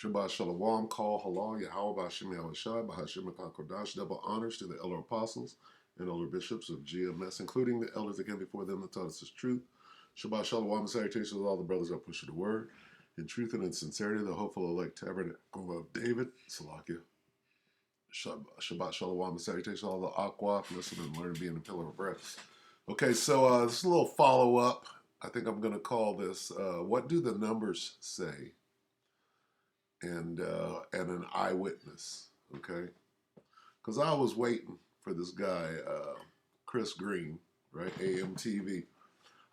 Shabbat Shalom, Call Halal, Yahweh Bashim Yahushai, Bahashim HaKodash, double honors to the elder apostles and elder bishops of GMS, including the elders again before them that taught us his truth. Shabbat Shalom and salutations to all the brothers that push the word in truth and in sincerity, the hopeful elect tabernacle of David, Salakia. Shabbat Shalom and salutations to all the Aqua, listen and learn, being a pillar of breath. Okay, so this is a little follow-up. I think I'm going to call this, What Do the Numbers Say? And an eyewitness, okay? Because I was waiting for this guy, Chris Green, right, AMTV.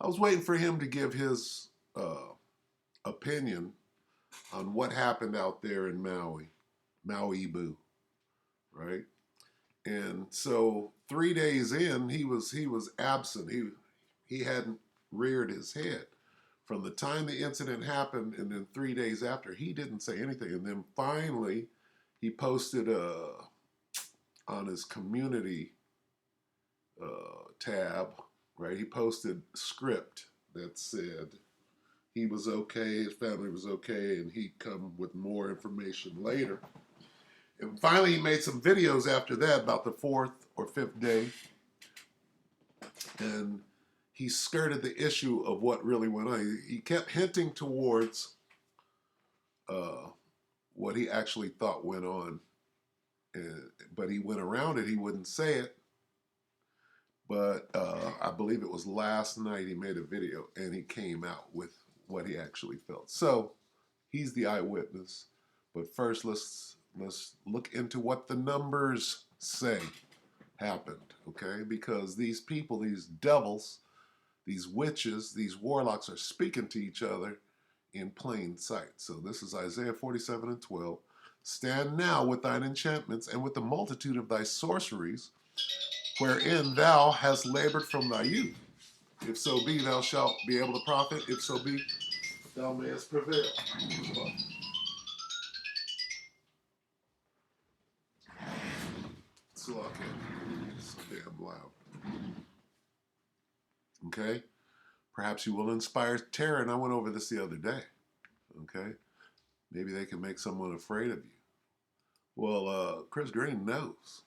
I was waiting for him to give his opinion on what happened out there in Maui Boo, right? And so 3 days in, he was absent. He hadn't reared his head. From the time the incident happened and then 3 days after, he didn't say anything. And then finally, he posted on his community tab, right? He posted script that said he was okay, his family was okay, and he'd come with more information later. And finally, he made some videos after that about the 4th or 5th day. And he skirted the issue of what really went on. He kept hinting towards what he actually thought went on, but he went around it. He wouldn't say it. But I believe it was last night he made a video and he came out with what he actually felt. So he's the eyewitness. But first, let's look into what the numbers say happened, okay? Because these people, these devils, these witches, these warlocks are speaking to each other in plain sight. So this is Isaiah 47:12. Stand now with thine enchantments and with the multitude of thy sorceries, wherein thou hast labored from thy youth. If so be, thou shalt be able to profit. If so be, thou mayest prevail. It's so damn loud. Okay? Perhaps you will inspire terror, and I went over this the other day. Okay? Maybe they can make someone afraid of you. Well, Chris Green knows,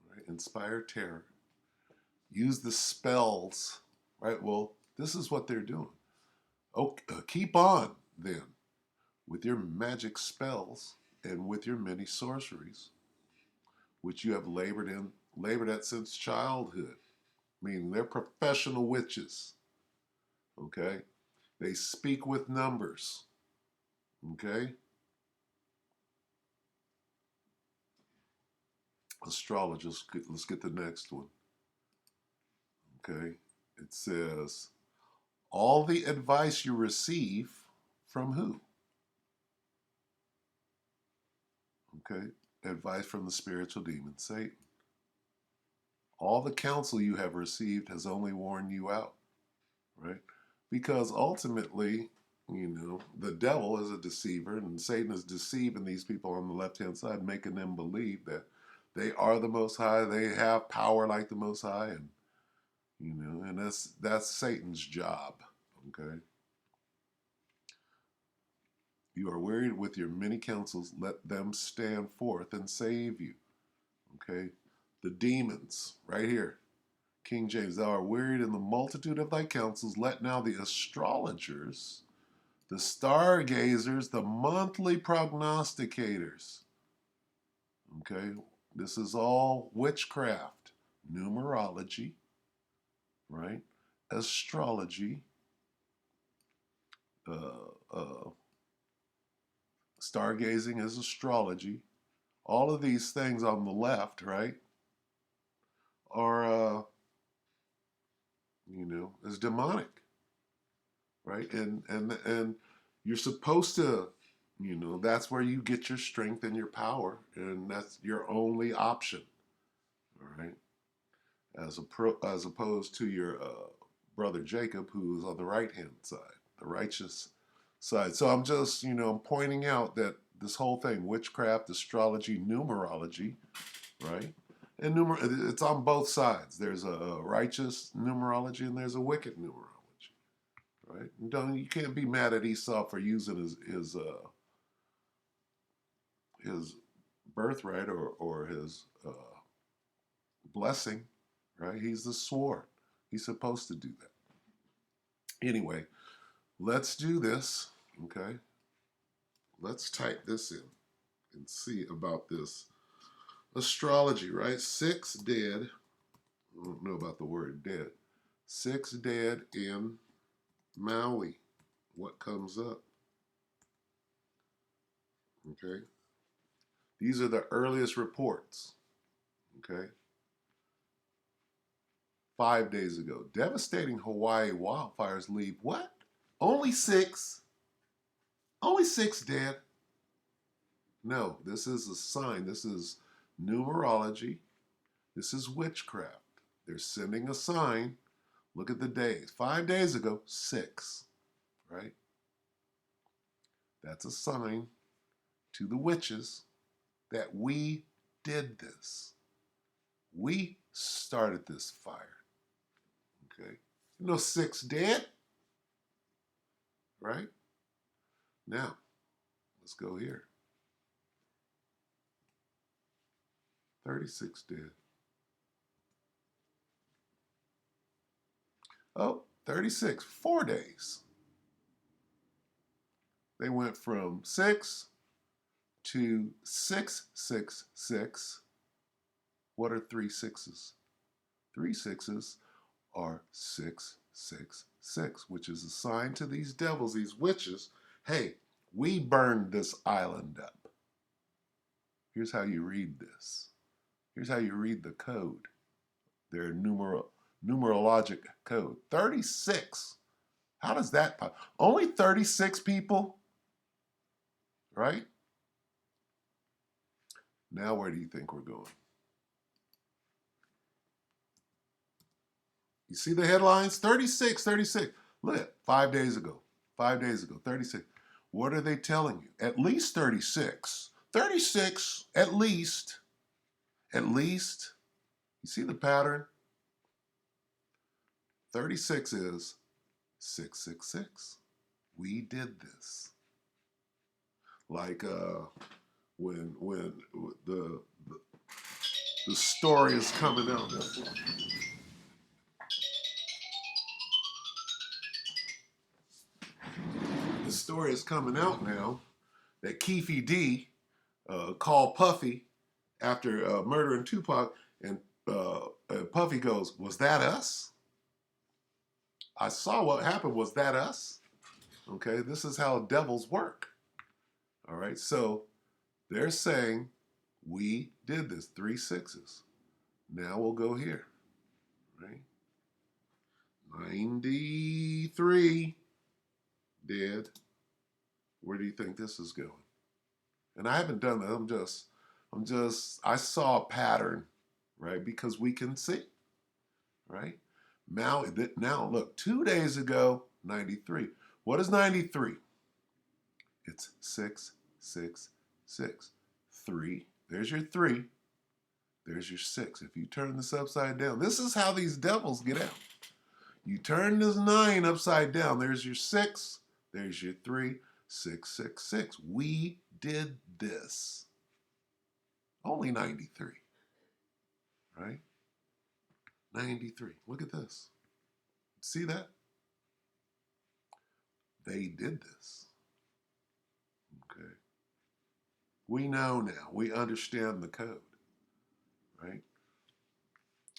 right? Inspire terror. Use the spells, right? Well, this is what they're doing. Oh, keep on then with your magic spells and with your many sorceries, which you have labored at since childhood. Meaning they're professional witches. Okay? They speak with numbers. Okay? Astrologers, let's get the next one. Okay? It says, all the advice you receive from who? Okay? Advice from the spiritual demon, Satan. All the counsel you have received has only worn you out, right? Because ultimately, the devil is a deceiver, and Satan is deceiving these people on the left-hand side, making them believe that they are the Most High, they have power like the Most High, and and that's Satan's job. Okay. You are wearied with your many counsels, let them stand forth and save you. Okay. The demons, right here. King James, thou art wearied in the multitude of thy counsels, let now the astrologers, the stargazers, the monthly prognosticators. Okay, this is all witchcraft, numerology, right? Astrology, stargazing is astrology. All of these things on the left, right, are, is demonic, right? And you're supposed to, that's where you get your strength and your power, and that's your only option, all right? As opposed to your brother Jacob, who's on the right-hand side, the righteous side. So I'm just, I'm pointing out that this whole thing, witchcraft, astrology, numerology, right? And it's on both sides. There's a righteous numerology and there's a wicked numerology, right? You can't be mad at Esau for using his his birthright or his blessing, right? He's the sword. He's supposed to do that. Anyway, let's do this, okay? Let's type this in and see about this astrology, right? 6 dead. I don't know about the word dead. 6 dead in Maui. What comes up? Okay. These are the earliest reports. Okay. 5 days ago. Devastating Hawaii wildfires leave what? Only 6. Only 6 dead. No, this is a sign. This is numerology. This is witchcraft. They're sending a sign. Look at the days. 5 days ago, 6. Right? That's a sign to the witches that we did this. We started this fire. Okay? 6 dead. Right? Now, let's go here. 36 dead. Oh, 36. 4 days. They went from 6 to 666. What are 3 6s? 3 6s are 666, which is a sign to these devils, these witches. Hey, we burned this island up. Here's how you read this. Here's how you read the code. Their numerologic code. 36. How does that pop? Only 36 people, right? Now where do you think we're going? You see the headlines? 36, 36. Look, 5 days ago. 5 days ago, 36. What are they telling you? At least 36. 36, at least. At least. You see the pattern? 36 is 666. We did this. Like when the story is coming out. The story is coming out now that Keefe D called Puffy after murdering Tupac, and Puffy goes, "Was that us? I saw what happened. Was that us?" Okay, this is how devils work. All right, so they're saying we did this. 3 6s. Now we'll go here. Right? 93 dead. Where do you think this is going? And I haven't done that. I saw a pattern, right? Because we can see, right? Now look, 2 days ago, 93. What is 93? It's 6, 6, 6. 3. There's your 3. There's your 6. If you turn this upside down, this is how these devils get out. You turn this 9 upside down. There's your 6. There's your 3. 6, 6, 6. We did this. Only 93. Right? 93. Look at this. See that? They did this. Okay. We know now. We understand the code. Right?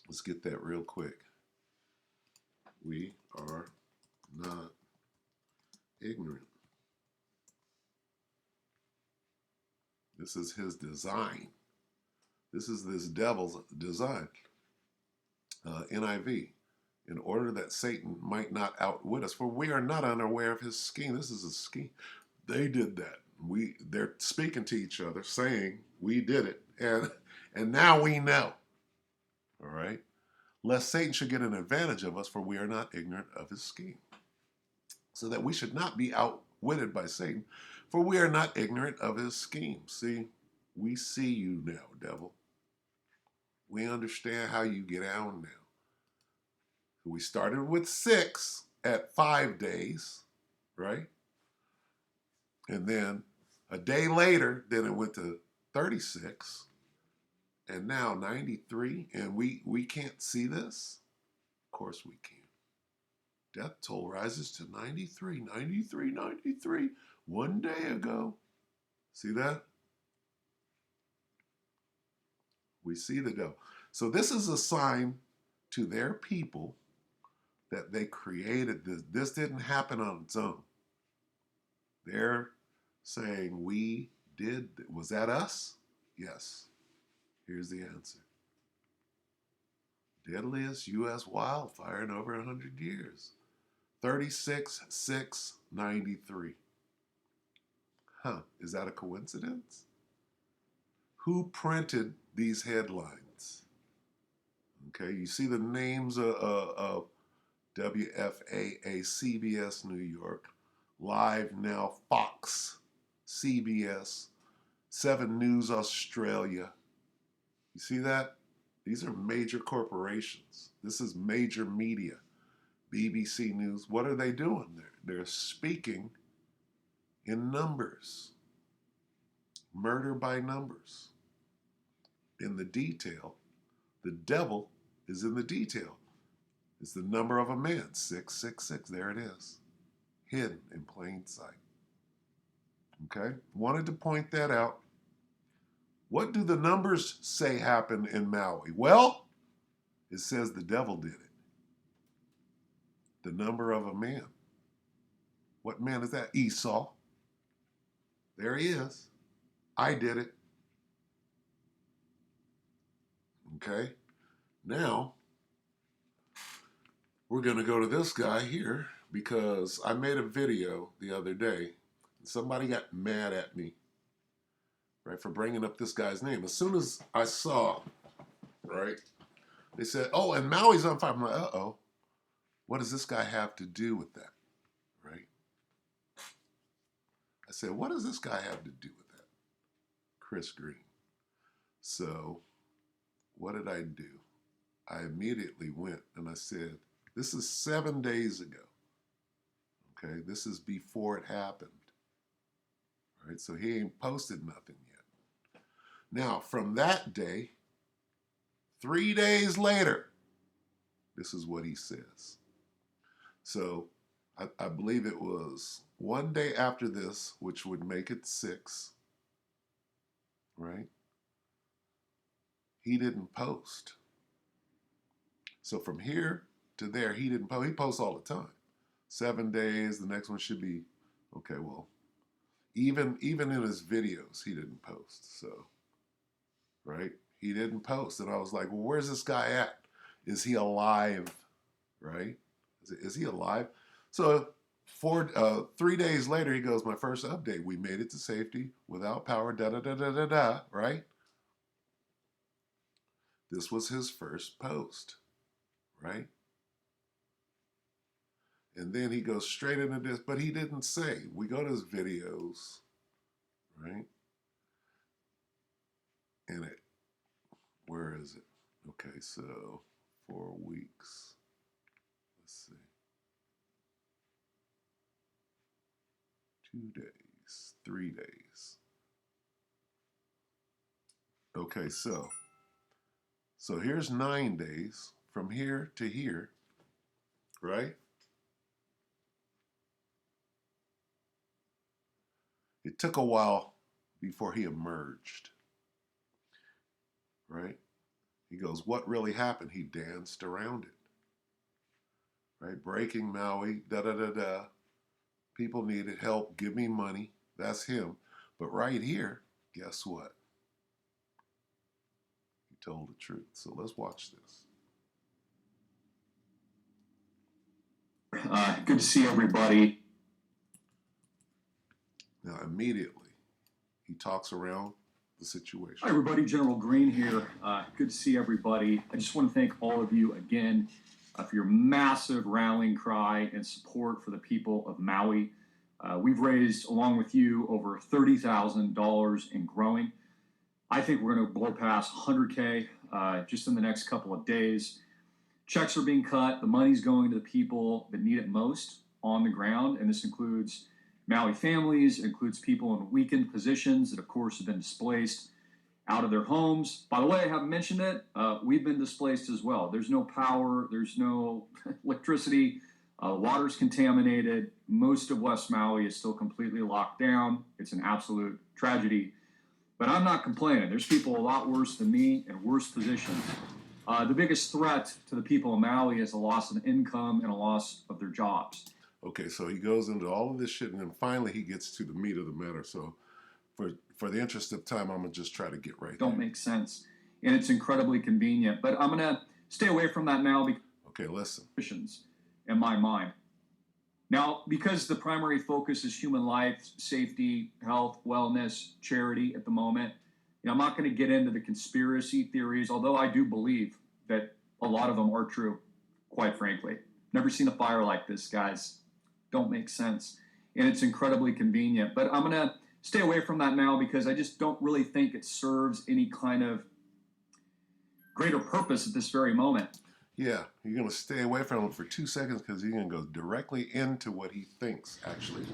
Let's get that real quick. We are not ignorant. This is his design. This is this devil's design. NIV. In order that Satan might not outwit us, for we are not unaware of his scheme. This is a scheme. They did that. They're speaking to each other, saying we did it, and now we know. All right, lest Satan should get an advantage of us, for we are not ignorant of his scheme, so that we should not be outwitted by Satan, for we are not ignorant of his scheme. See, we see you now, devil. We understand how you get out now. We started with 6 at 5 days, right? And then a day later, then it went to 36, and now 93, and we can't see this? Of course we can. Death toll rises to 93, 93, 93, 1 day ago. See that? We see the devil. So this is a sign to their people that they created this. This didn't happen on its own. They're saying we did. Was that us? Yes. Here's the answer. Deadliest U.S. wildfire in over 100 years. 36,693. Huh, is that a coincidence? Who printed these headlines? Okay, you see the names of WFAA, CBS New York, Live Now, Fox, CBS, 7 News Australia. You see that? These are major corporations. This is major media. BBC News. What are they doing there? They're speaking in numbers. Murder by numbers. In the detail. The devil is in the detail. It's the number of a man. 666. There it is. Hidden in plain sight. Okay? Wanted to point that out. What do the numbers say happened in Maui? Well, it says the devil did it. The number of a man. What man is that? Esau. There he is. I did it. Okay? Now, we're going to go to this guy here because I made a video the other day. And somebody got mad at me, right, for bringing up this guy's name. As soon as I saw, right, they said, oh, and Maui's on fire. I'm like, uh-oh. What does this guy have to do with that, right? I said, what does this guy have to do with that? Chris Green. So what did I do? I immediately went and I said, this is 7 days ago. Okay, this is before it happened. Right, so he ain't posted nothing yet. Now, from that day, 3 days later, this is what he says. So I believe it was 1 day after this, which would make it 6, right? He didn't post. So from here to there, he didn't post. He posts all the time. 7 days, the next one should be, okay, well, even in his videos, he didn't post, so, right? He didn't post, and I was like, well, where's this guy at? Is he alive, right? Is he alive? So 3 days later, he goes, my first update, we made it to safety without power, da-da-da-da-da-da, right? This was his first post, right? And then he goes straight into this, but he didn't say. We go to his videos, right? And where is it? Okay, so 4 weeks. Let's see. 2 days, 3 days. Okay, so here's 9 days from here to here, right? It took a while before he emerged, right? He goes, what really happened? He danced around it, right? Breaking Maui, da-da-da-da. People needed help. Give me money. That's him. But right here, guess what? He told the truth. So let's watch this. Good to see everybody. Now, immediately, he talks around the situation. Hi, everybody. General Green here. Good to see everybody. I just want to thank all of you again for your massive rallying cry and support for the people of Maui. We've raised, along with you, over $30,000 and growing. I think we're going to blow past 100K just in the next couple of days. Checks are being cut. The money's going to the people that need it most on the ground, and this includes Maui families. It includes people in weakened positions that, of course, have been displaced. out of their homes. By the way, I haven't mentioned it. We've been displaced as well. There's no power, there's no electricity, water's contaminated. Most of West Maui is still completely locked down. It's an absolute tragedy. But I'm not complaining. There's people a lot worse than me in worse positions. The biggest threat to the people of Maui is a loss of income and a loss of their jobs. Okay, so he goes into all of this shit, and then finally he gets to the meat of the matter. So for the interest of time, I'm gonna just try to get right Don't there. make sense, and it's incredibly convenient. But I'm gonna stay away from that now because Okay, listen. in my mind. Now, because the primary focus is human life, safety, health, wellness, charity at the moment, I'm not going to get into the conspiracy theories, although I do believe that a lot of them are true, quite frankly. Never seen a fire like this, guys. Don't make sense. And it's incredibly convenient. But I'm going to stay away from that now because I just don't really think it serves any kind of greater purpose at this very moment. Yeah, you're gonna stay away from him for 2 seconds because you're gonna go directly into what he thinks actually.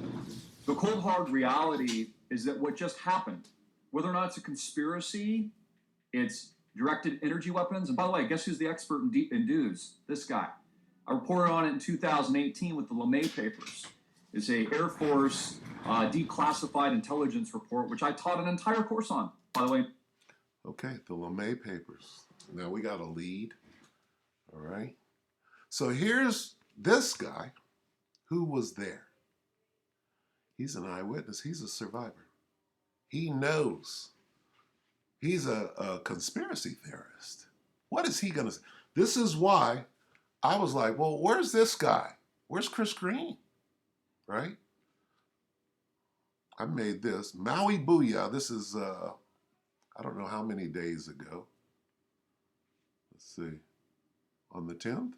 The cold hard reality is that what just happened, whether or not it's a conspiracy, it's directed energy weapons. And by the way, guess who's the expert in dues? This guy. I reported on it in 2018 with the LeMay papers. It's a Air Force declassified intelligence report, which I taught an entire course on, by the way. Okay, the LeMay papers. Now we got a lead. All right. So here's this guy who was there. He's an eyewitness. He's a survivor. He knows. He's a conspiracy theorist. What is he going to say? This is why I was like, well, where's this guy? Where's Chris Green? Right? I made this. Maui Booyah. This is, I don't know how many days ago. Let's see. On the 10th,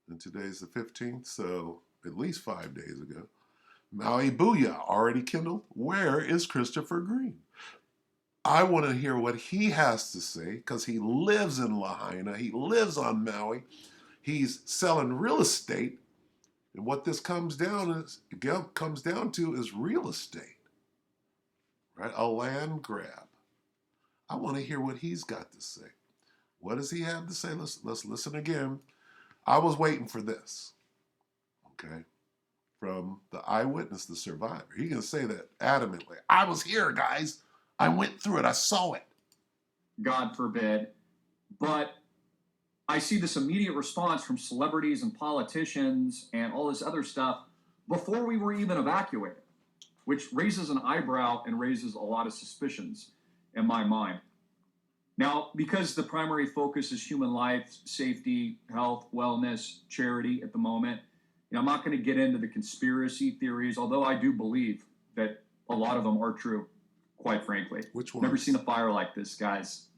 and today's the 15th, so at least 5 days ago. Maui Booyah already kindled. Where is Christopher Green? I want to hear what he has to say because he lives in Lahaina. He lives on Maui. He's selling real estate, and what this comes down to is real estate, right? A land grab. I want to hear what he's got to say. What does he have to say? Let's listen again. I was waiting for this, okay, from the eyewitness, the survivor. He can say that adamantly. I was here, guys. I went through it. I saw it. God forbid. But I see this immediate response from celebrities and politicians and all this other stuff before we were even evacuated, which raises an eyebrow and raises a lot of suspicions in my mind. Now, because the primary focus is human life, safety, health, wellness, charity at the moment, I'm not going to get into the conspiracy theories, although I do believe that a lot of them are true, quite frankly. Which one? Never seen a fire like this, guys.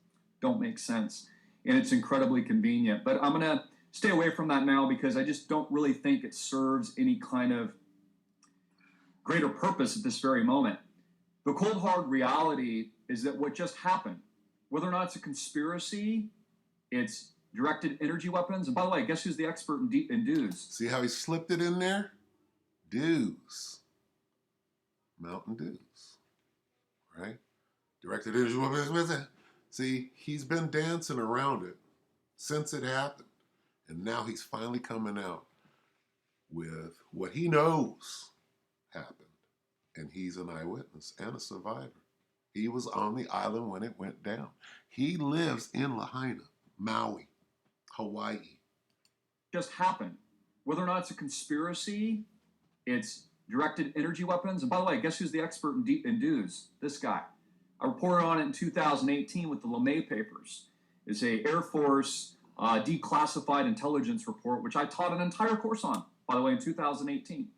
Don't make sense. And it's incredibly convenient. But I'm going to stay away from that now because I just don't really think it serves any kind of greater purpose at this very moment. The cold hard reality is that what just happened, whether or not it's a conspiracy, it's directed energy weapons. And by the way, guess who's the expert in dues? See how he slipped it in there? Dews. Mountain Dews. Right? Directed energy weapons. See, he's been dancing around it since it happened. And now he's finally coming out with what he knows happened. And he's an eyewitness and a survivor. He was on the island when it went down. He lives in Lahaina, Maui, Hawaii. Just happened. Whether or not it's a conspiracy, it's directed energy weapons. And by the way, guess who's the expert in dues? This guy. I reported on it in 2018 with the LeMay papers. It's a Air Force declassified intelligence report, which I taught an entire course on, by the way, in 2018.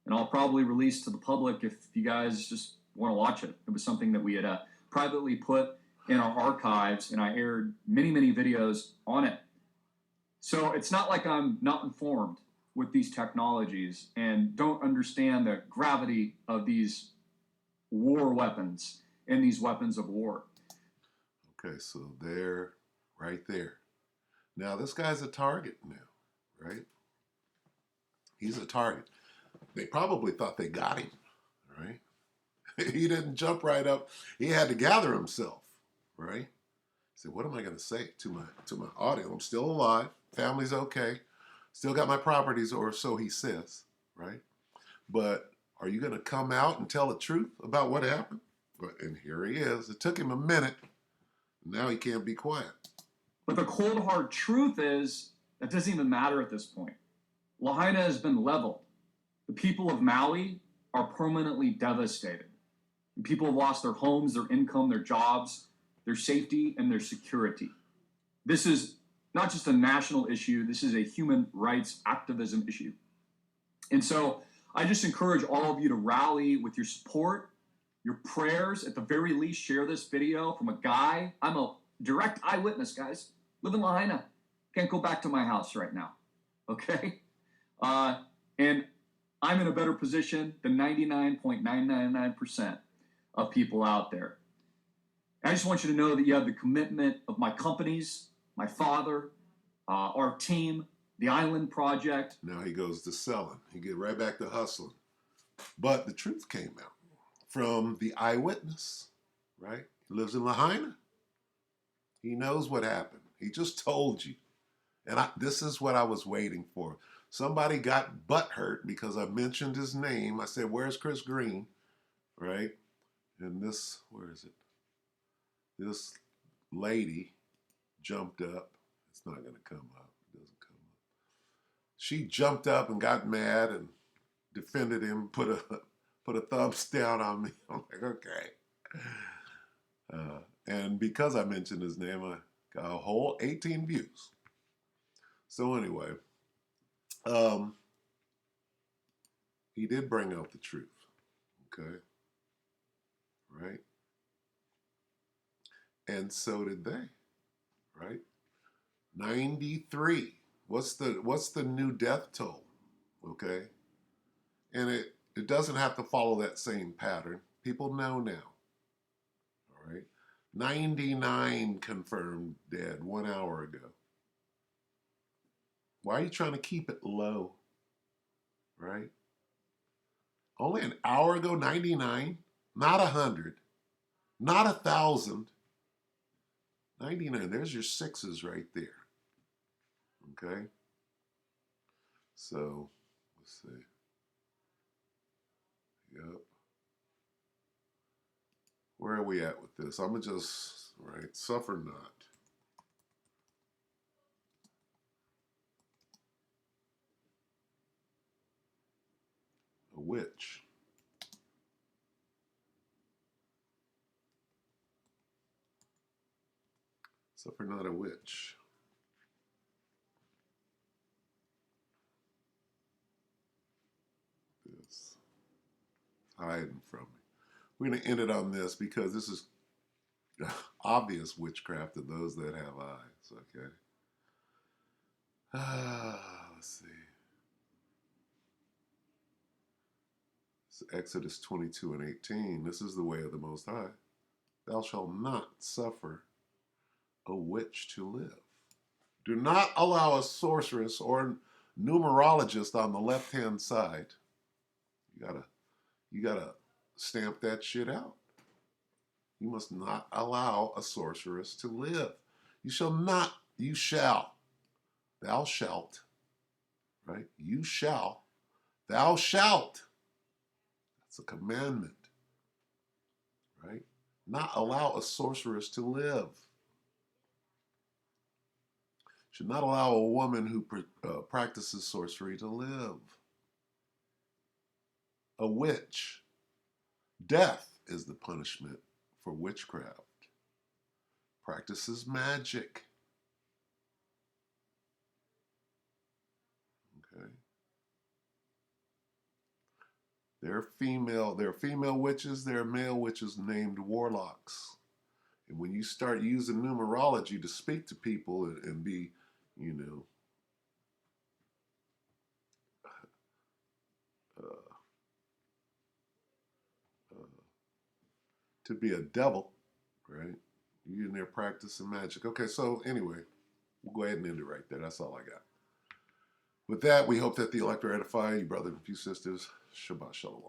And I'll probably release to the public if you guys just want to watch it. It was something that we had privately put in our archives, and I aired many, many videos on it. So it's not like I'm not informed with these technologies and don't understand the gravity of these war weapons and these weapons of war. Okay, so there, right there. Now, this guy's a target now, right? He's a target. They probably thought they got him, right? He didn't jump right up. He had to gather himself, right? He said, "What am I going to say to my audience? I'm still alive. Family's okay. Still got my properties, or so he says, right? But are you going to come out and tell the truth about what happened?" And here he is. It took him a minute. Now he can't be quiet. But the cold hard truth is that doesn't even matter at this point. Lahaina has been leveled. The people of Maui are permanently devastated. And people have lost their homes, their income, their jobs, their safety, and their security. This is not just a national issue, this is a human rights activism issue. And so I just encourage all of you to rally with your support, your prayers. At the very least, share this video from a guy. I'm a direct eyewitness, guys. Live in Lahaina. Can't go back to my house right now. Okay? And I'm in a better position than 99.999% of people out there. I just want you to know that you have the commitment of my companies, my father, our team, the Island Project. Now he goes to selling. He get right back to hustling. But the truth came out from the Eyewitness, right? He lives in Lahaina. He knows what happened. He just told you. And this is what I was waiting for. Somebody got butthurt because I mentioned his name. I said, "Where's Chris Green?" Right? And this, where is it? This lady jumped up. It's not going to come up. It doesn't come up. She jumped up and got mad and defended him, put a thumbs down on me. I'm like, okay. And because I mentioned his name, I got a whole 18 views. So anyway, he did bring out the truth, okay? Right? And so did they, right? 93. What's the new death toll, okay? And it doesn't have to follow that same pattern. People know now, all right? 99 confirmed dead 1 hour ago. Why are you trying to keep it low, right? Only an hour ago, 99, not 100, not 1,000, 99. There's your sixes right there, okay? So, let's see. Yep. Where are we at with this? I'm going to just, right, suffer not. A witch. Suffer not a witch. This hiding from me. We're going to end it on this because this is obvious witchcraft to those that have eyes, okay? Let's see. It's Exodus 22 and 18. This is the way of the Most High. Thou shalt not suffer a witch to live. Do not allow a sorceress or numerologist on the left-hand side. You gotta stamp that shit out. You must not allow a sorceress to live. You shall not, you shall, thou shalt, right? You shall, thou shalt. That's a commandment, right? Not allow a sorceress to live. Should not allow a woman who practices sorcery to live. A witch. Death is the punishment for witchcraft. Practices magic. Okay. There are female witches, there are male witches named warlocks. And when you start using numerology to speak to people and be, you know, to be a devil, right? You in there practicing magic. Okay, so anyway, we'll go ahead and end it right there. That's all I got. With that, we hope that the elect are edified. You brothers and few sisters, Shabbat Shalom.